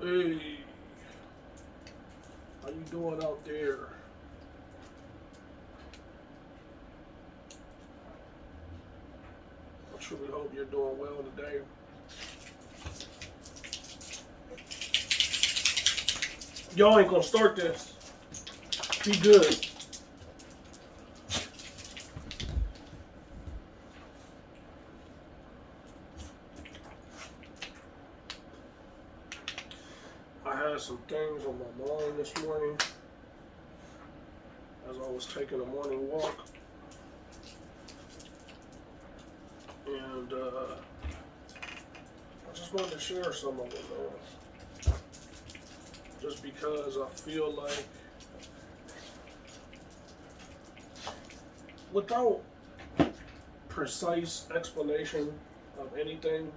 Hey, how you doing out there? I truly hope you're doing well today. Y'all ain't gonna start this. Be good. I had some things on my mind this morning as I was taking a morning walk, and I just wanted to share some of them, man. Just because I feel like without precise explanation of anything,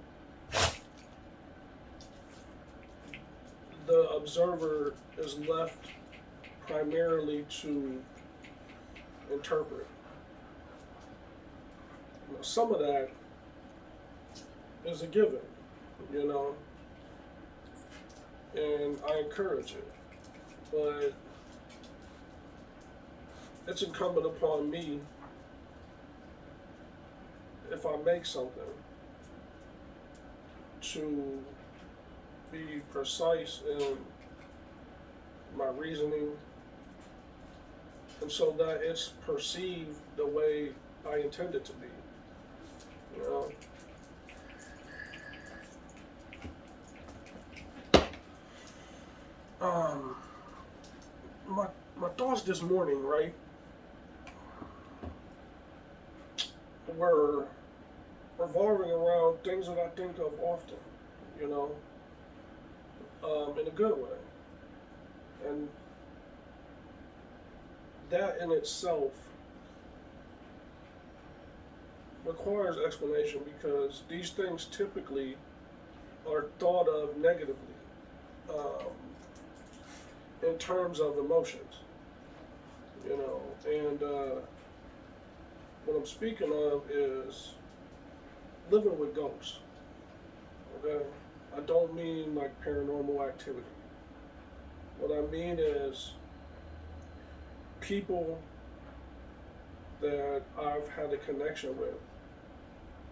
the observer is left primarily to interpret. Now, some of that is a given, you know, and I encourage it. But it's incumbent upon me, if I make something, to be precise in my reasoning, and so that it's perceived the way I intend it to be. You know, um, my my thoughts this morning, right, were revolving around things that I think of often. You know, in a good way, and that in itself requires explanation because these things typically are thought of negatively um, in terms of emotions, you know. And what I'm speaking of is living with ghosts. Okay, I don't mean like paranormal activity. What I mean is people that I've had a connection with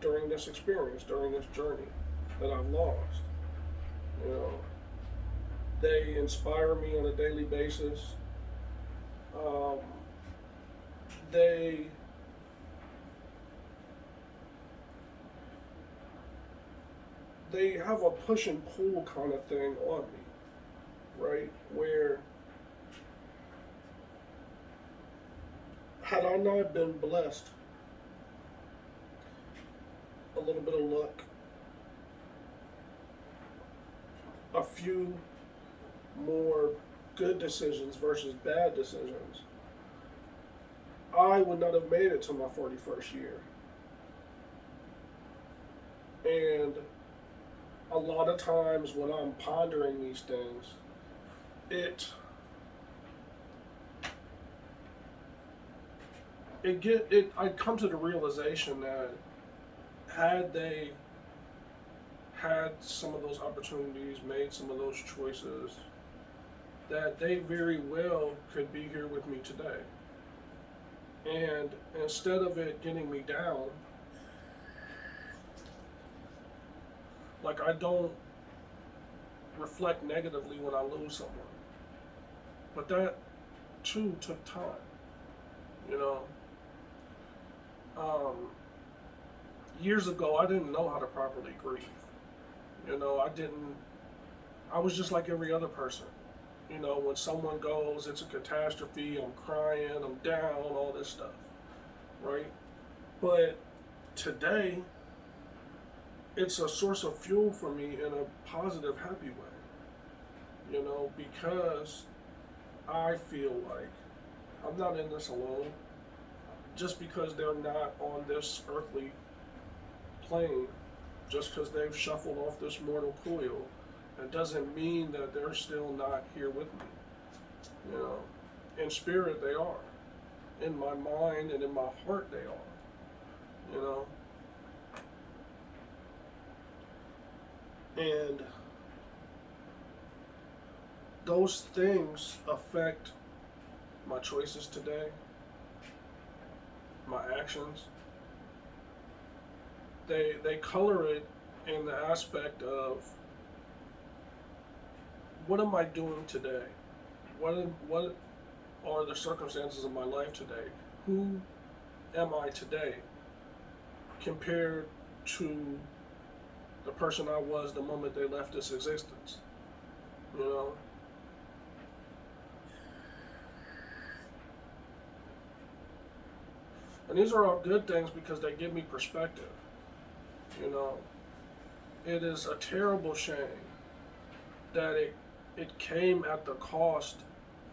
during this experience, during this journey that I've lost. You know, they inspire me on a daily basis. Um, they they have a push and pull kind of thing on me, right? Where had I not been blessed a little bit of luck, a few more good decisions versus bad decisions, I would not have made it to my 41st year. And a lot of times when I'm pondering these things, it I come to the realization that had they had some of those opportunities, made some of those choices, that they very well could be here with me today. And instead of it getting me down, like I don't reflect negatively when I lose someone. But that too took time, you know. Um, Years ago, I didn't know how to properly grieve. You know, I was just like every other person. You know, when someone goes, it's a catastrophe, I'm crying, I'm down, all this stuff, right? But today, it's a source of fuel for me in a positive, happy way, you know, because I feel like I'm not in this alone. Just because they're not on this earthly plane, just because they've shuffled off this mortal coil, it doesn't mean that they're still not here with me. You know, in spirit they are, in my mind and in my heart they are. You know, and those things affect my choices today, my actions. They color it in the aspect of what am I doing today? What are the circumstances of my life today? Who am I today compared to the person I was the moment they left this existence? You know? And these are all good things because they give me perspective. You know, it is a terrible shame that it came at the cost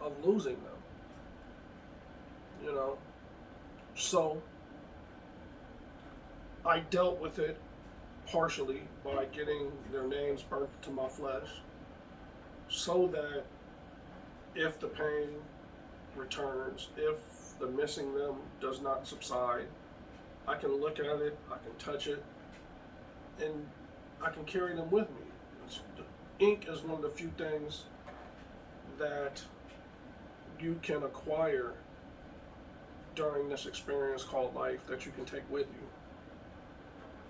of losing them. You know, so I dealt with it partially by getting their names burnt to my flesh, so that if the pain returns, if the missing them does not subside, I can look at it, I can touch it, and I can carry them with me. Ink is one of the few things that you can acquire during this experience called life that you can take with you.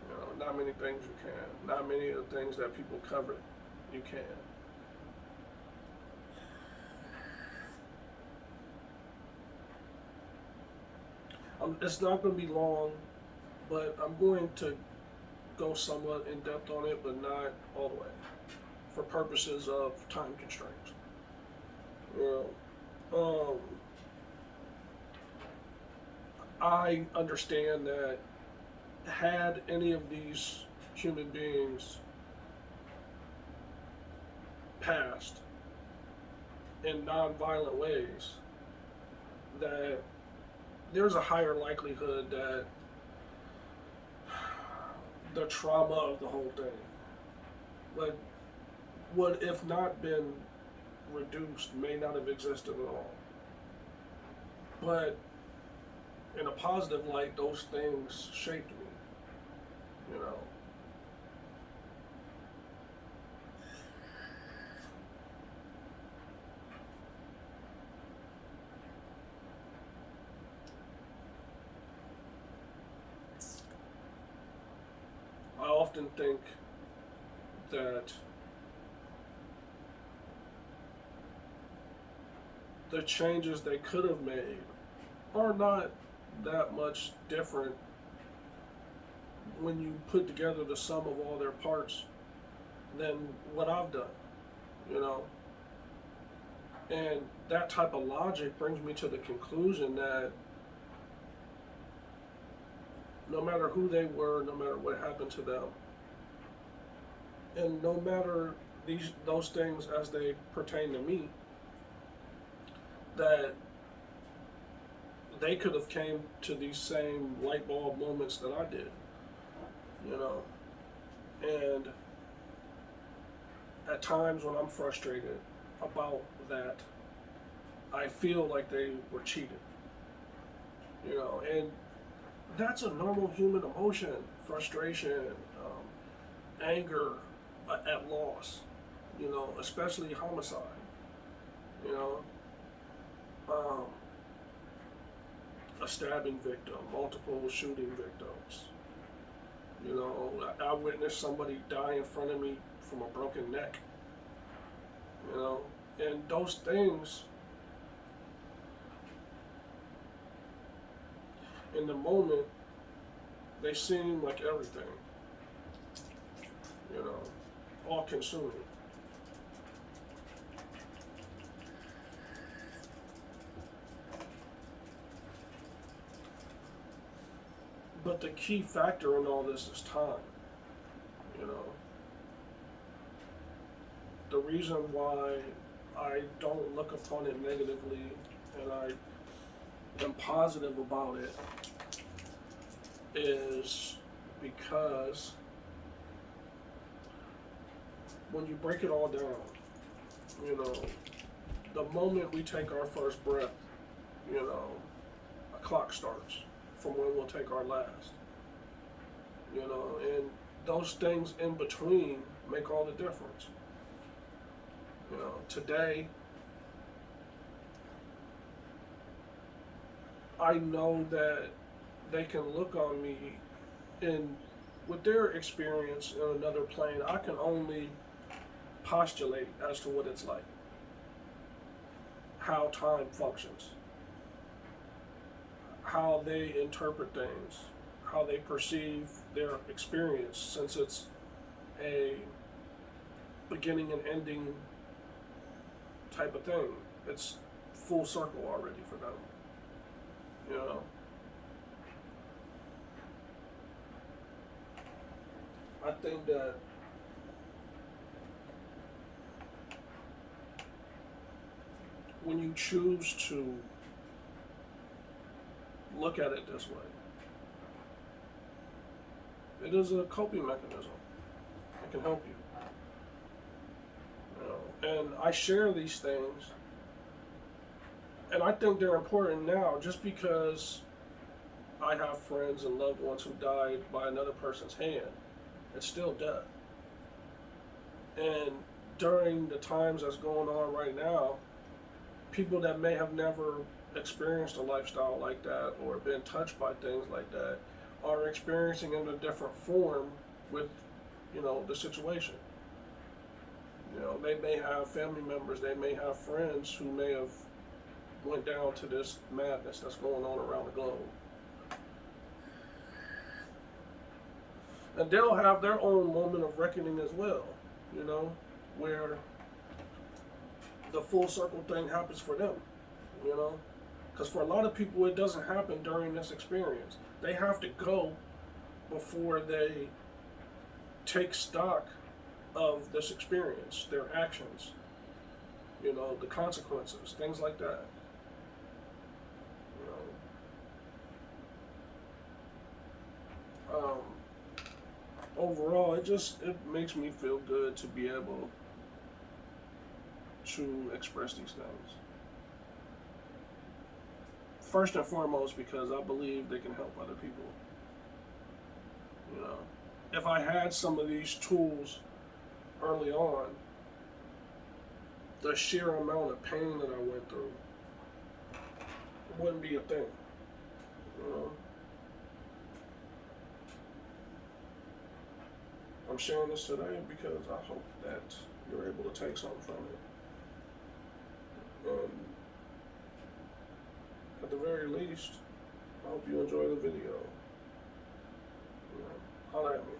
You know, not many things you can. Not many of the things that people cover you can. It's not going to be long, but I'm going to go somewhat in depth on it, but not all the way, for purposes of time constraints. You know, I understand that had any of these human beings passed in non-violent ways, that there's a higher likelihood that the trauma of the whole thing would, if not been reduced, may not have existed at all. But in a positive light, those things shaped me, you know. I often think that the changes they could have made are not that much different when you put together the sum of all their parts than what I've done, you know. And that type of logic brings me to the conclusion that no matter who they were, no matter what happened to them, and no matter those things as they pertain to me, that they could have came to these same light bulb moments that I did, you know. And at times when I'm frustrated about that, I feel like they were cheated, you know. And that's a normal human emotion: frustration, anger at loss, you know, especially homicide, you know. Um, a stabbing victim, multiple shooting victims. You know, I witnessed somebody die in front of me from a broken neck. You know, and those things, in the moment, they seem like everything. You know, all consuming. But the key factor in all this is time. You know, the reason why I don't look upon it negatively and I am positive about it is because when you break it all down, you know, the moment we take our first breath, you know, a clock starts from when we'll take our last. You know, and those things in between make all the difference. You know, today I know that they can look on me and with their experience in another plane, I can only postulate as to what it's like, how time functions, how they interpret things, how they perceive their experience, since it's a beginning and ending type of thing. It's full circle already for them, you know. I think that when you choose to look at it this way, it is a coping mechanism. It can help you. You know, and I share these things, and I think they're important now, just because I have friends and loved ones who died by another person's hand. It's still death. And during the times that's going on right now, people that may have never experienced a lifestyle like that or been touched by things like that are experiencing in a different form with, you know, the situation. You know, they may have family members, they may have friends who may have went down to this madness that's going on around the globe. And they'll have their own moment of reckoning as well, you know, where the full circle thing happens for them, you know. Because for a lot of people, it doesn't happen during this experience. They have to go before they take stock of this experience, their actions, you know, the consequences, things like that. You know, overall, it makes me feel good to be able to express these things. First and foremost, because I believe they can help other people. You know, if I had some of these tools early on, the sheer amount of pain that I went through wouldn't be a thing. You know, I'm sharing this today because I hope that you're able to take something from it. At the very least, I hope you enjoy the video. You know, holler at me.